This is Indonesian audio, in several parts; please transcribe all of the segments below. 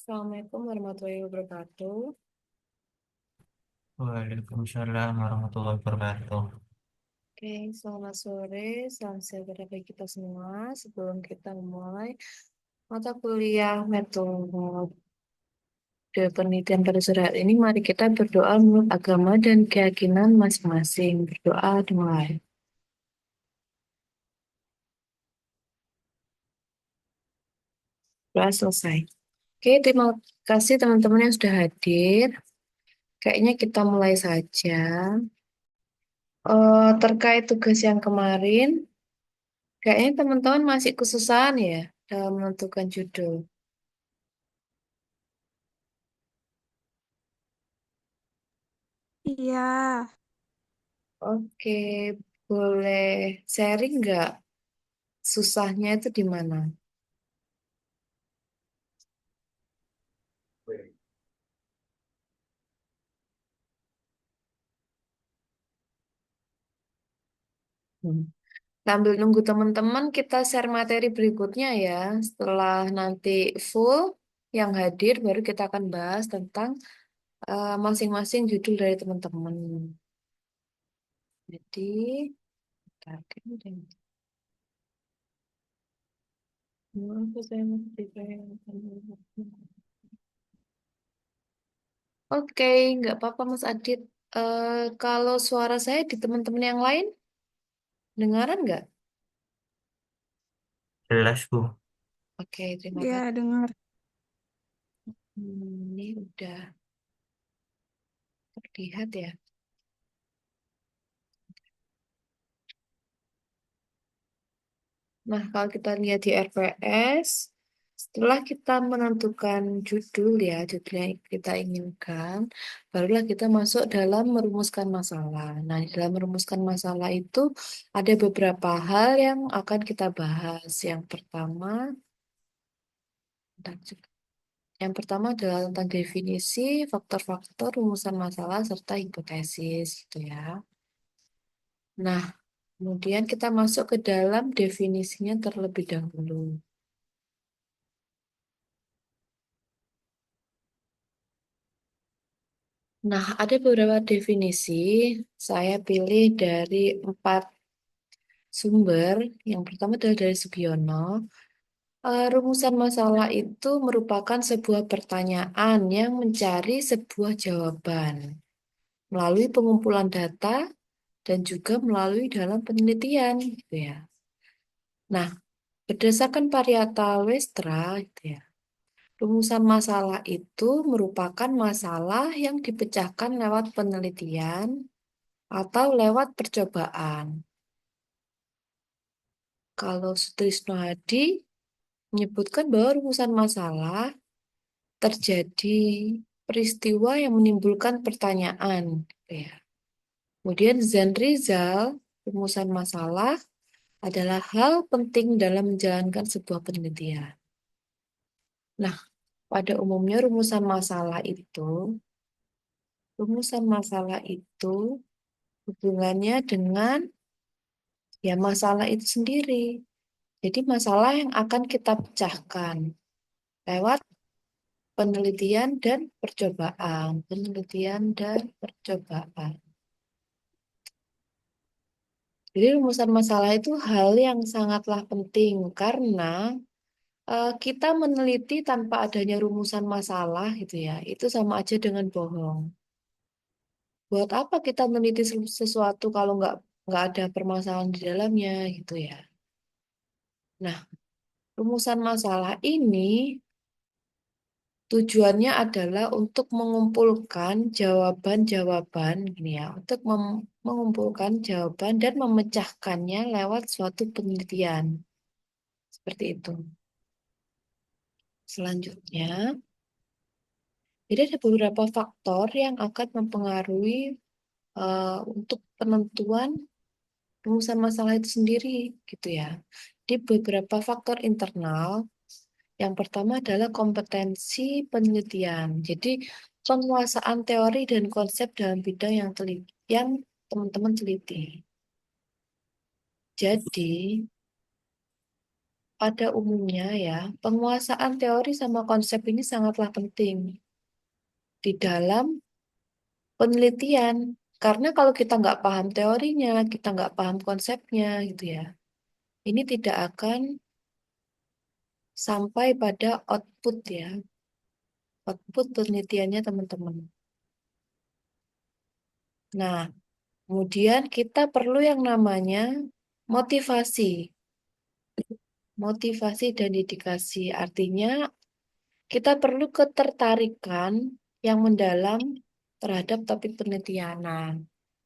Assalamualaikum warahmatullahi wabarakatuh. Waalaikumsalam warahmatullahi wabarakatuh. Oke, selamat sore, salam sejahtera bagi kita semua. Sebelum kita memulai mata kuliah metode penelitian pada sore hari ini, mari kita berdoa menurut agama dan keyakinan masing-masing. Berdoa dimulai. Doa selesai. Oke, terima kasih teman-teman yang sudah hadir. Kayaknya kita mulai saja. Terkait tugas yang kemarin, kayaknya teman-teman masih kesusahan ya dalam menentukan judul. Iya, Oke, boleh sharing nggak susahnya itu di mana? Hmm. Sambil nunggu teman-teman, kita share materi berikutnya ya. Setelah nanti full yang hadir, baru kita akan bahas tentang masing-masing judul dari teman-teman. Jadi, oke, nggak apa-apa Mas Adit. Kalau suara saya di teman-teman yang lain, dengaran nggak? Jelas, Bu. Oke, terima iya kasih. dengar. Ini udah terlihat ya. Nah, kalau kita lihat di RPS, setelah kita menentukan judul ya, judul yang kita inginkan, barulah kita masuk dalam merumuskan masalah. Nah, di dalam merumuskan masalah itu ada beberapa hal yang akan kita bahas. Yang pertama adalah tentang definisi, faktor-faktor, rumusan masalah, serta hipotesis gitu ya. Nah, kemudian kita masuk ke dalam definisinya terlebih dahulu. Nah, ada beberapa definisi. Saya pilih dari 4 sumber. Yang pertama adalah dari Sugiono. Rumusan masalah itu merupakan sebuah pertanyaan yang mencari sebuah jawaban melalui pengumpulan data dan juga melalui dalam penelitian, gitu ya. Nah, berdasarkan Pariata Westra, gitu ya, rumusan masalah itu merupakan masalah yang dipecahkan lewat penelitian atau lewat percobaan. Kalau Sutrisno Hadi menyebutkan bahwa rumusan masalah terjadi peristiwa yang menimbulkan pertanyaan, gitu ya. Kemudian Zan Rizal, rumusan masalah adalah hal penting dalam menjalankan sebuah penelitian. Nah, pada umumnya rumusan masalah itu hubungannya dengan ya masalah itu sendiri. Jadi masalah yang akan kita pecahkan lewat penelitian dan percobaan. Jadi rumusan masalah itu hal yang sangatlah penting karena kita meneliti tanpa adanya rumusan masalah gitu ya, itu sama aja dengan bohong. Buat apa kita meneliti sesuatu kalau nggak ada permasalahan di dalamnya gitu ya. Nah, rumusan masalah ini tujuannya adalah untuk mengumpulkan jawaban-jawaban gini ya, untuk mengumpulkan jawaban dan memecahkannya lewat suatu penelitian. Seperti itu. Selanjutnya, jadi ada beberapa faktor yang akan mempengaruhi untuk penentuan rumusan masalah itu sendiri gitu ya. Di beberapa faktor internal, yang pertama adalah kompetensi penelitian. Jadi penguasaan teori dan konsep dalam bidang yang teman-teman teliti. Jadi pada umumnya ya, penguasaan teori sama konsep ini sangatlah penting di dalam penelitian. Karena kalau kita nggak paham teorinya, kita nggak paham konsepnya gitu ya, ini tidak akan sampai pada output ya, output penelitiannya teman-teman. Nah, kemudian kita perlu yang namanya motivasi. Motivasi dan dedikasi. Artinya kita perlu ketertarikan yang mendalam terhadap topik penelitian. Nah,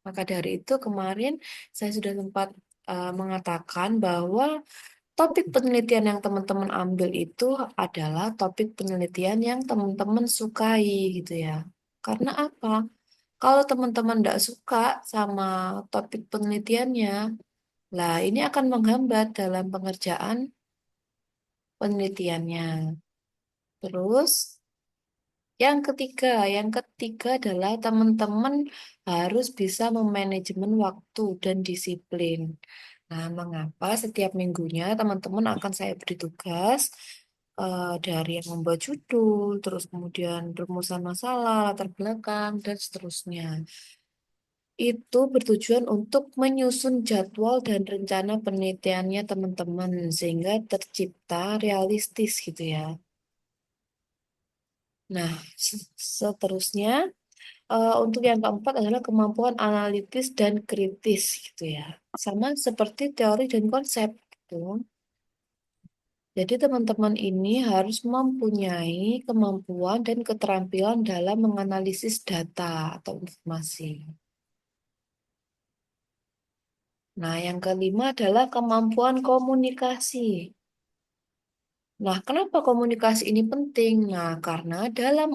maka dari itu kemarin saya sudah sempat mengatakan bahwa topik penelitian yang teman-teman ambil itu adalah topik penelitian yang teman-teman sukai gitu ya. Karena apa? Kalau teman-teman tidak suka sama topik penelitiannya, lah ini akan menghambat dalam pengerjaan penelitiannya. Terus yang ketiga adalah teman-teman harus bisa memanajemen waktu dan disiplin. Nah, mengapa setiap minggunya teman-teman akan saya beri tugas dari yang membuat judul, terus kemudian rumusan masalah, latar belakang, dan seterusnya. Itu bertujuan untuk menyusun jadwal dan rencana penelitiannya teman-teman sehingga tercipta realistis gitu ya. Nah, seterusnya untuk yang keempat adalah kemampuan analitis dan kritis gitu ya. Sama seperti teori dan konsep gitu. Jadi teman-teman ini harus mempunyai kemampuan dan keterampilan dalam menganalisis data atau informasi. Nah, yang kelima adalah kemampuan komunikasi. Nah, kenapa komunikasi ini penting? Nah, karena dalam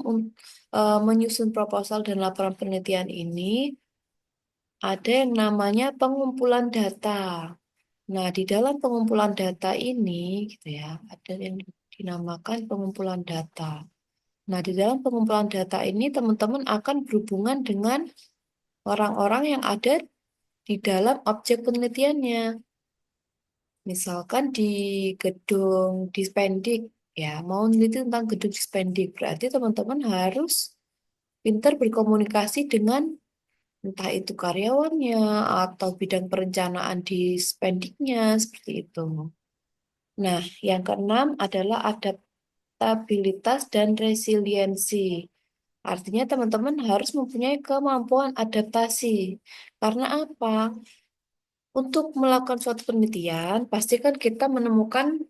menyusun proposal dan laporan penelitian ini ada yang namanya pengumpulan data. Nah, di dalam pengumpulan data ini, gitu ya, ada yang dinamakan pengumpulan data. Nah, di dalam pengumpulan data ini, teman-teman akan berhubungan dengan orang-orang yang ada di dalam objek penelitiannya. Misalkan di gedung Dispendik, ya, mau meneliti tentang gedung Dispendik, berarti teman-teman harus pintar berkomunikasi dengan entah itu karyawannya atau bidang perencanaan di Spendiknya, seperti itu. Nah, yang keenam adalah adaptabilitas dan resiliensi. Artinya teman-teman harus mempunyai kemampuan adaptasi. Karena apa? Untuk melakukan suatu penelitian, pastikan kita menemukan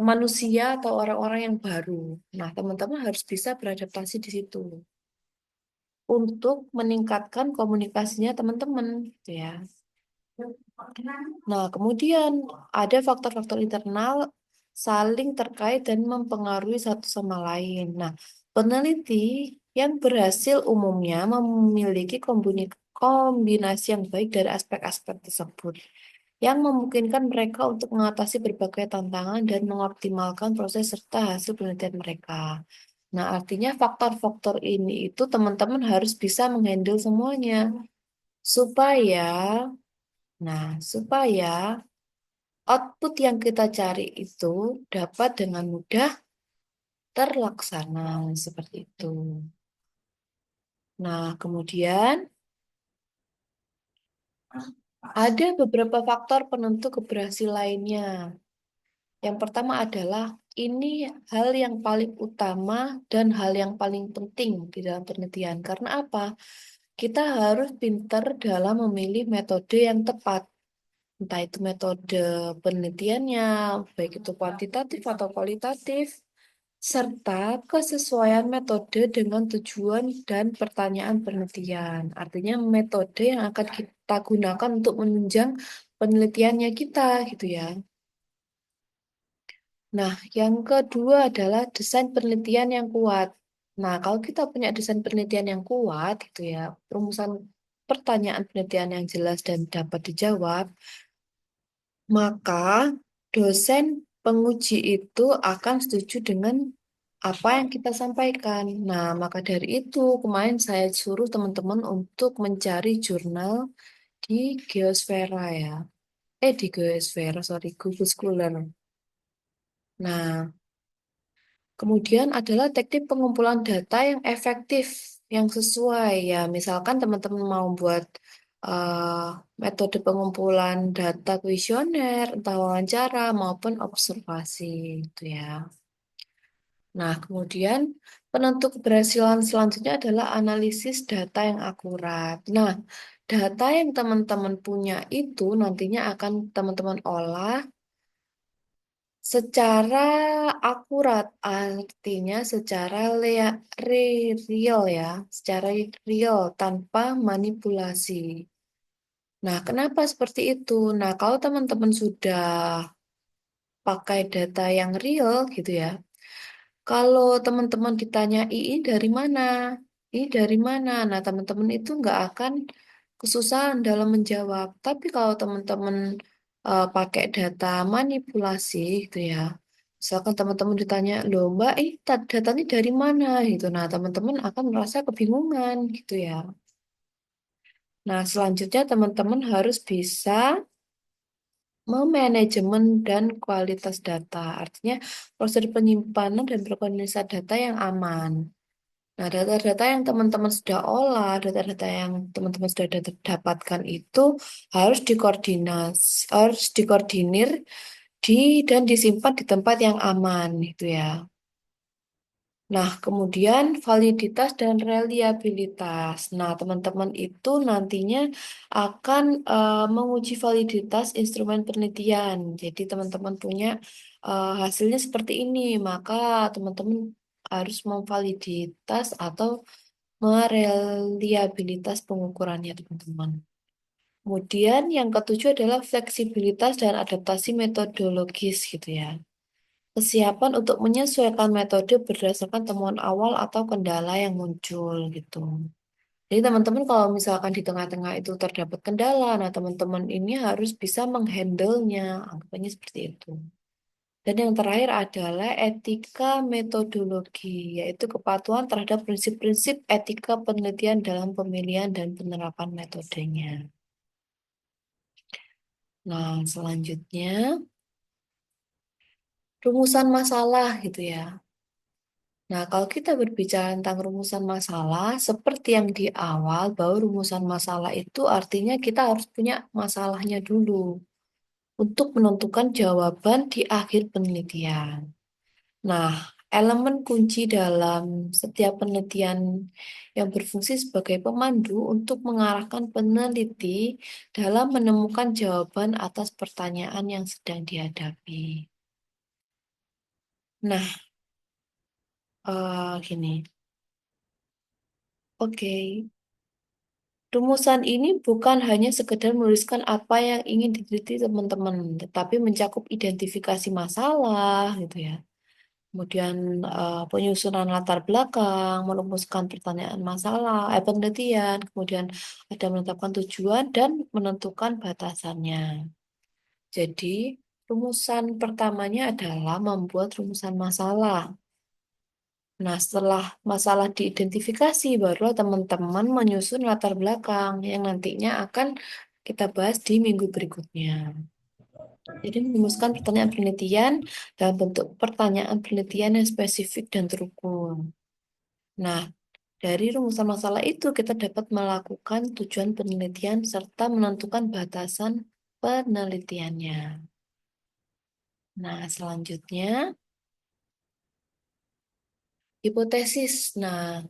manusia atau orang-orang yang baru. Nah, teman-teman harus bisa beradaptasi di situ untuk meningkatkan komunikasinya teman-teman, gitu ya. Nah, kemudian ada faktor-faktor internal saling terkait dan mempengaruhi satu sama lain. Nah, peneliti yang berhasil umumnya memiliki kombinasi yang baik dari aspek-aspek tersebut, yang memungkinkan mereka untuk mengatasi berbagai tantangan dan mengoptimalkan proses serta hasil penelitian mereka. Nah, artinya faktor-faktor ini itu teman-teman harus bisa menghandle semuanya supaya, supaya output yang kita cari itu dapat dengan mudah terlaksana seperti itu. Nah, kemudian ada beberapa faktor penentu keberhasilan lainnya. Yang pertama adalah ini hal yang paling utama dan hal yang paling penting di dalam penelitian. Karena apa? Kita harus pintar dalam memilih metode yang tepat. Entah itu metode penelitiannya, baik itu kuantitatif atau kualitatif, serta kesesuaian metode dengan tujuan dan pertanyaan penelitian. Artinya metode yang akan kita gunakan untuk menunjang penelitiannya kita gitu ya. Nah, yang kedua adalah desain penelitian yang kuat. Nah, kalau kita punya desain penelitian yang kuat gitu ya, rumusan pertanyaan penelitian yang jelas dan dapat dijawab, maka dosen penguji itu akan setuju dengan apa yang kita sampaikan. Nah, maka dari itu kemarin saya suruh teman-teman untuk mencari jurnal di Geosfera ya. Di Geosfera, sorry, Google Scholar. Nah, kemudian adalah teknik pengumpulan data yang efektif, yang sesuai. Ya, misalkan teman-teman mau buat eh, metode pengumpulan data kuesioner, entah wawancara maupun observasi, itu ya. Nah, kemudian penentu keberhasilan selanjutnya adalah analisis data yang akurat. Nah, data yang teman-teman punya itu nantinya akan teman-teman olah secara akurat, artinya secara real ya, secara real tanpa manipulasi. Nah, kenapa seperti itu? Nah, kalau teman-teman sudah pakai data yang real gitu ya, kalau teman-teman ditanya ini dari mana? Ini dari mana? Nah, teman-teman itu nggak akan kesusahan dalam menjawab. Tapi kalau teman-teman pakai data manipulasi gitu ya. Misalkan teman-teman ditanya, loh Mbak, ini datanya dari mana? Gitu. Nah, teman-teman akan merasa kebingungan gitu ya. Nah, selanjutnya teman-teman harus bisa memanajemen dan kualitas data. Artinya proses penyimpanan dan berkualitas data yang aman. Nah, data-data yang teman-teman sudah olah, data-data yang teman-teman sudah dapatkan itu harus dikoordinir dan disimpan di tempat yang aman, gitu ya. Nah, kemudian validitas dan reliabilitas. Nah, teman-teman itu nantinya akan menguji validitas instrumen penelitian. Jadi, teman-teman punya hasilnya seperti ini, maka teman-teman harus memvaliditas atau mereliabilitas pengukurannya, teman-teman. Kemudian yang ketujuh adalah fleksibilitas dan adaptasi metodologis gitu ya. Kesiapan untuk menyesuaikan metode berdasarkan temuan awal atau kendala yang muncul gitu. Jadi teman-teman kalau misalkan di tengah-tengah itu terdapat kendala, nah teman-teman ini harus bisa menghandle-nya, anggapannya seperti itu. Dan yang terakhir adalah etika metodologi, yaitu kepatuhan terhadap prinsip-prinsip etika penelitian dalam pemilihan dan penerapan metodenya. Nah, selanjutnya rumusan masalah gitu ya. Nah, kalau kita berbicara tentang rumusan masalah, seperti yang di awal, bahwa rumusan masalah itu artinya kita harus punya masalahnya dulu untuk menentukan jawaban di akhir penelitian. Nah, elemen kunci dalam setiap penelitian yang berfungsi sebagai pemandu untuk mengarahkan peneliti dalam menemukan jawaban atas pertanyaan yang sedang dihadapi. Nah, gini. Oke, rumusan ini bukan hanya sekedar menuliskan apa yang ingin diteliti teman-teman, tetapi mencakup identifikasi masalah, gitu ya. Kemudian penyusunan latar belakang, merumuskan pertanyaan masalah, penelitian, kemudian ada menetapkan tujuan dan menentukan batasannya. Jadi, rumusan pertamanya adalah membuat rumusan masalah. Nah, setelah masalah diidentifikasi, barulah teman-teman menyusun latar belakang yang nantinya akan kita bahas di minggu berikutnya. Jadi, merumuskan pertanyaan penelitian dalam bentuk pertanyaan penelitian yang spesifik dan terukur. Nah, dari rumusan masalah itu kita dapat melakukan tujuan penelitian serta menentukan batasan penelitiannya. Nah, selanjutnya hipotesis. Nah,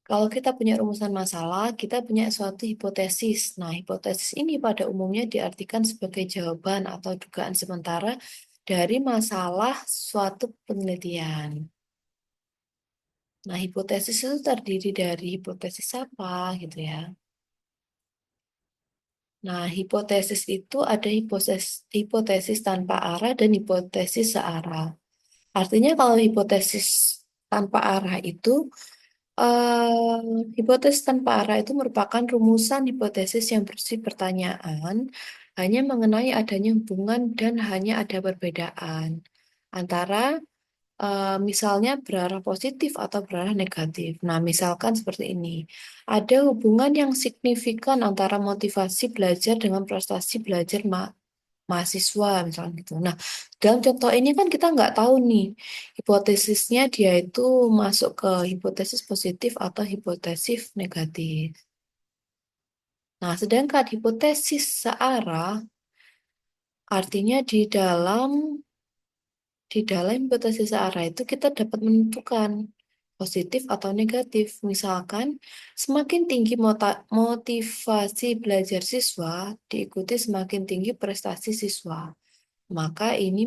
kalau kita punya rumusan masalah, kita punya suatu hipotesis. Nah, hipotesis ini pada umumnya diartikan sebagai jawaban atau dugaan sementara dari masalah suatu penelitian. Nah, hipotesis itu terdiri dari hipotesis apa gitu ya. Nah, hipotesis itu ada hipotesis tanpa arah dan hipotesis searah. Artinya kalau hipotesis tanpa arah itu hipotesis tanpa arah itu merupakan rumusan hipotesis yang bersih pertanyaan hanya mengenai adanya hubungan dan hanya ada perbedaan antara misalnya berarah positif atau berarah negatif. Nah, misalkan seperti ini. Ada hubungan yang signifikan antara motivasi belajar dengan prestasi belajar mahasiswa misalnya gitu. Nah, dalam contoh ini kan kita nggak tahu nih hipotesisnya dia itu masuk ke hipotesis positif atau hipotesis negatif. Nah, sedangkan hipotesis searah artinya di dalam hipotesis searah itu kita dapat menentukan positif atau negatif. Misalkan, semakin tinggi motivasi belajar siswa, diikuti semakin tinggi prestasi siswa. Maka ini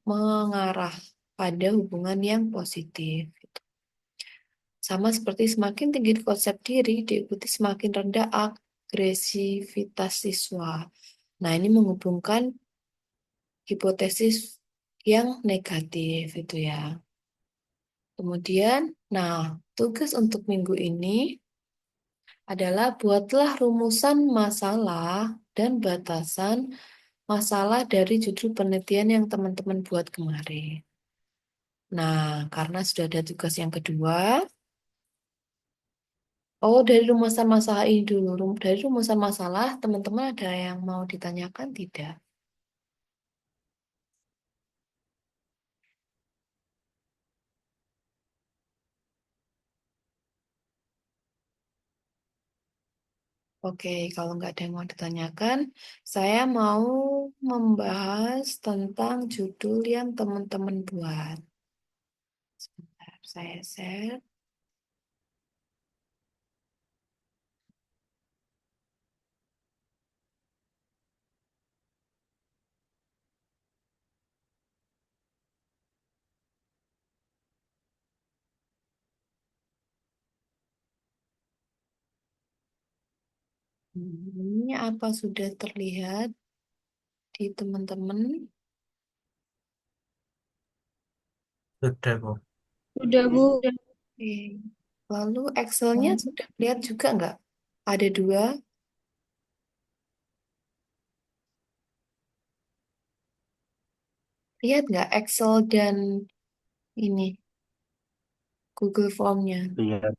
mengarah pada hubungan yang positif. Sama seperti semakin tinggi konsep diri, diikuti semakin rendah agresivitas siswa. Nah, ini menghubungkan hipotesis yang negatif itu ya. Kemudian, nah, tugas untuk minggu ini adalah buatlah rumusan masalah dan batasan masalah dari judul penelitian yang teman-teman buat kemarin. Nah, karena sudah ada tugas yang kedua, oh dari rumusan masalah ini dulu. Dari rumusan masalah, teman-teman ada yang mau ditanyakan tidak? Oke, kalau nggak ada yang mau ditanyakan, saya mau membahas tentang judul yang teman-teman buat. Sebentar, saya share. Ini apa sudah terlihat di teman-teman? Sudah, Bu. Udah, Bu. Oke. Lalu Excel-nya sudah lihat juga nggak? Ada dua. Lihat nggak Excel dan ini Google Form-nya? Iya.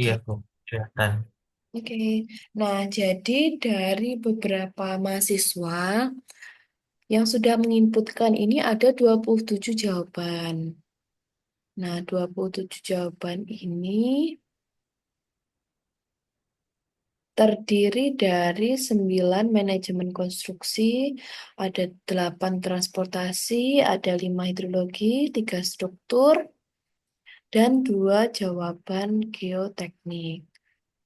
Iya, Oke. Bu. Kelihatan. Oke. Nah, jadi dari beberapa mahasiswa yang sudah menginputkan ini ada 27 jawaban. Nah, 27 jawaban ini terdiri dari 9 manajemen konstruksi, ada 8 transportasi, ada 5 hidrologi, 3 struktur, dan 2 jawaban geoteknik.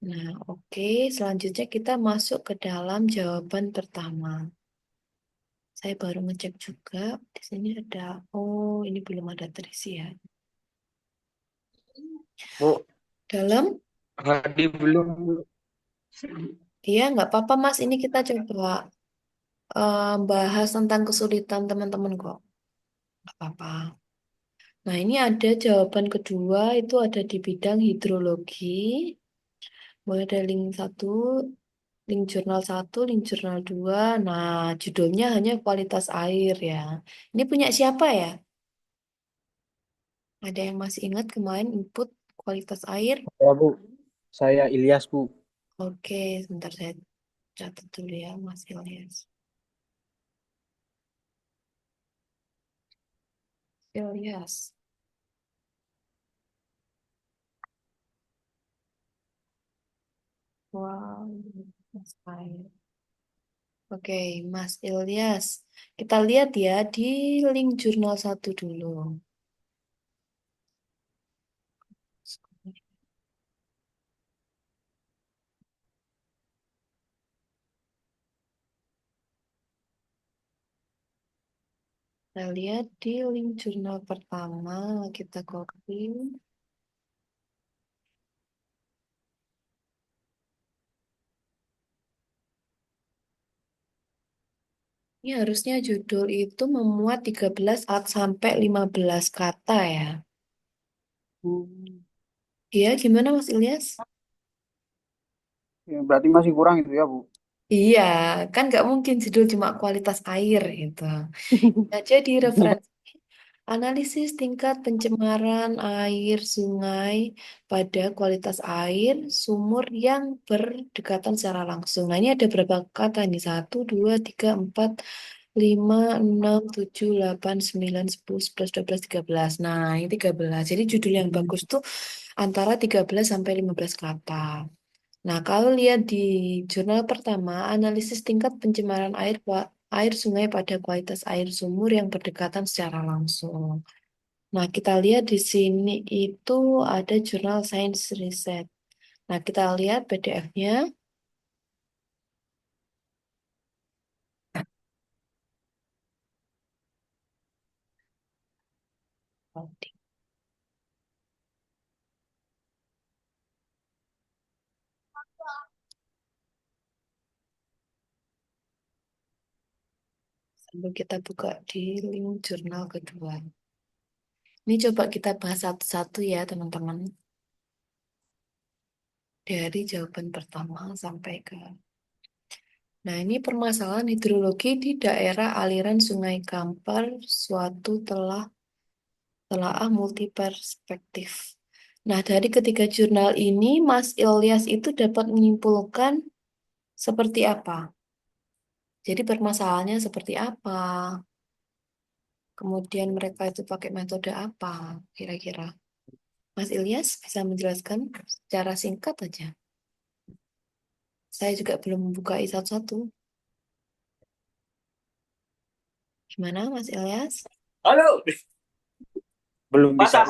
Nah, oke. Selanjutnya kita masuk ke dalam jawaban pertama. Saya baru ngecek juga. Di sini ada, oh ini belum ada terisi ya. Bu, Dalam, Hadi belum, Bu. iya nggak apa-apa Mas. Ini kita coba bahas tentang kesulitan teman-teman kok. Nggak apa-apa. Nah, ini ada jawaban kedua, itu ada di bidang hidrologi. Mulai dari link 1, link jurnal 1, link jurnal 2. Nah, judulnya hanya kualitas air ya. Ini punya siapa ya? Ada yang masih ingat kemarin input kualitas air? Ya, Bu. Saya Ilyas, Bu. Oke, sebentar saya catat dulu ya, Mas Ilyas. Ilyas. Wow, Mas Air. Oke, Mas Ilyas. Kita lihat ya di link jurnal 1 dulu. Kita lihat di link jurnal pertama, kita copy. Ini harusnya judul itu memuat 13 sampai 15 kata ya. Hmm. Iya, gimana Mas Ilyas? Ya, berarti masih kurang itu ya, Bu. Iya, kan nggak mungkin judul cuma kualitas air gitu. Nah, jadi referensi. Analisis tingkat pencemaran air sungai pada kualitas air sumur yang berdekatan secara langsung. Nah, ini ada berapa kata nih? 1, 2, 3, 4, 5, 6, 7, 8, 9, 10, 11, 12, 13. Nah, ini 13. Jadi judul yang bagus tuh antara 13 sampai 15 kata. Nah, kalau lihat di jurnal pertama, analisis tingkat pencemaran air sungai pada kualitas air sumur yang berdekatan secara langsung. Nah, kita lihat di sini itu ada jurnal Science Research. Nah, kita lihat PDF-nya. Sambil kita buka di link jurnal kedua. Ini coba kita bahas satu-satu ya, teman-teman. Dari jawaban pertama sampai ke... Nah, ini permasalahan hidrologi di daerah aliran Sungai Kampar, suatu telaah multiperspektif. Nah, dari ketiga jurnal ini, Mas Ilyas itu dapat menyimpulkan seperti apa? Jadi permasalahannya seperti apa? Kemudian mereka itu pakai metode apa kira-kira? Mas Ilyas bisa menjelaskan secara singkat aja. Saya juga belum membuka satu-satu. Gimana Mas Ilyas? Halo. Belum bisa.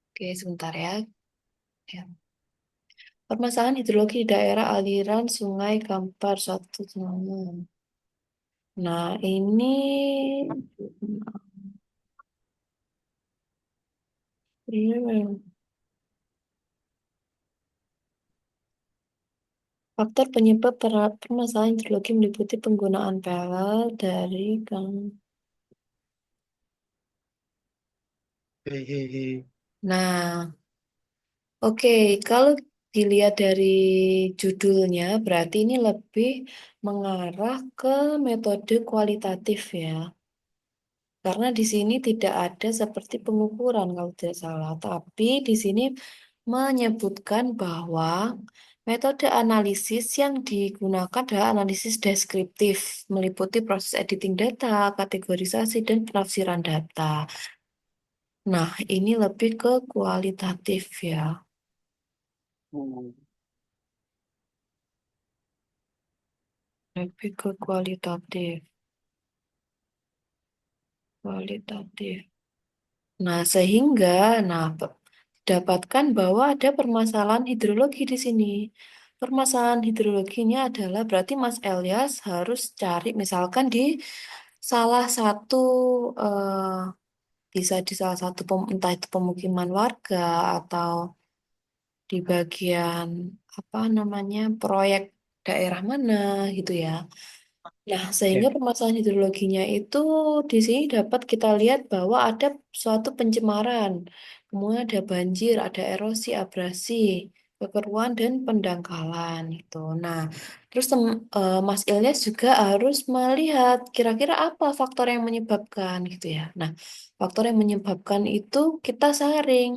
Oke, sebentar ya. Ya. Permasalahan hidrologi di daerah aliran Sungai Kampar suatu. Nah, ini faktor penyebab permasalahan hidrologi meliputi penggunaan pelet dari Nah, oke, kalau dilihat dari judulnya, berarti ini lebih mengarah ke metode kualitatif ya. Karena di sini tidak ada seperti pengukuran kalau tidak salah, tapi di sini menyebutkan bahwa metode analisis yang digunakan adalah analisis deskriptif, meliputi proses editing data, kategorisasi, dan penafsiran data. Nah, ini lebih ke kualitatif ya. Hmm. Lebih ke kualitatif. Kualitatif. Nah, sehingga, dapatkan bahwa ada permasalahan hidrologi di sini. Permasalahan hidrologinya adalah berarti Mas Elias harus cari misalkan di salah satu eh, bisa di salah satu entah itu pemukiman warga atau di bagian apa namanya proyek daerah mana gitu ya. Nah, sehingga Ya. permasalahan hidrologinya itu di sini dapat kita lihat bahwa ada suatu pencemaran, kemudian ada banjir, ada erosi, abrasi, kekeruan, dan pendangkalan itu. Nah, terus Mas Ilyas juga harus melihat kira-kira apa faktor yang menyebabkan gitu ya. Nah, faktor yang menyebabkan itu kita saring.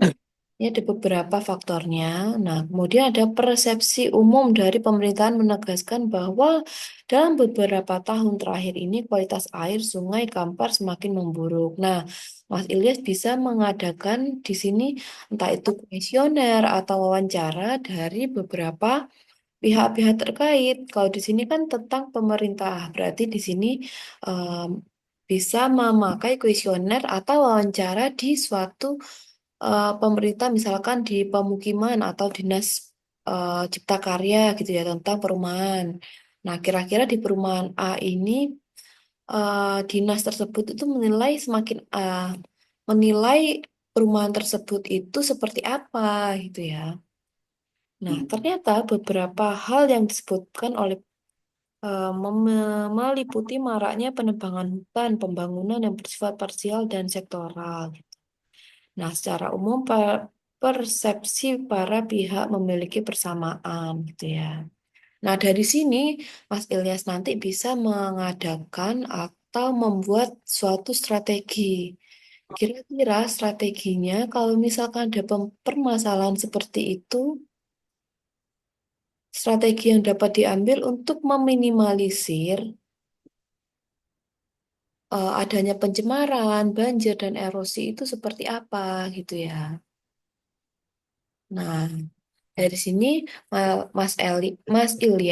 Ini ada beberapa faktornya. Nah, kemudian ada persepsi umum dari pemerintahan menegaskan bahwa dalam beberapa tahun terakhir ini kualitas air Sungai Kampar semakin memburuk. Nah, Mas Ilyas bisa mengadakan di sini entah itu kuesioner atau wawancara dari beberapa pihak-pihak terkait. Kalau di sini kan tentang pemerintah, berarti di sini em, bisa memakai kuesioner atau wawancara di suatu pemerintah misalkan di pemukiman atau dinas cipta karya gitu ya tentang perumahan. Nah, kira-kira di perumahan A ini dinas tersebut itu menilai perumahan tersebut itu seperti apa gitu ya. Nah, ternyata beberapa hal yang disebutkan oleh meliputi maraknya penebangan hutan, pembangunan yang bersifat parsial dan sektoral. Nah, secara umum persepsi para pihak memiliki persamaan gitu ya. Nah, dari sini Mas Ilyas nanti bisa mengadakan atau membuat suatu strategi. Kira-kira strateginya kalau misalkan ada permasalahan seperti itu, strategi yang dapat diambil untuk meminimalisir adanya pencemaran, banjir, dan erosi itu seperti apa gitu ya. Nah, dari sini Mas Ilyas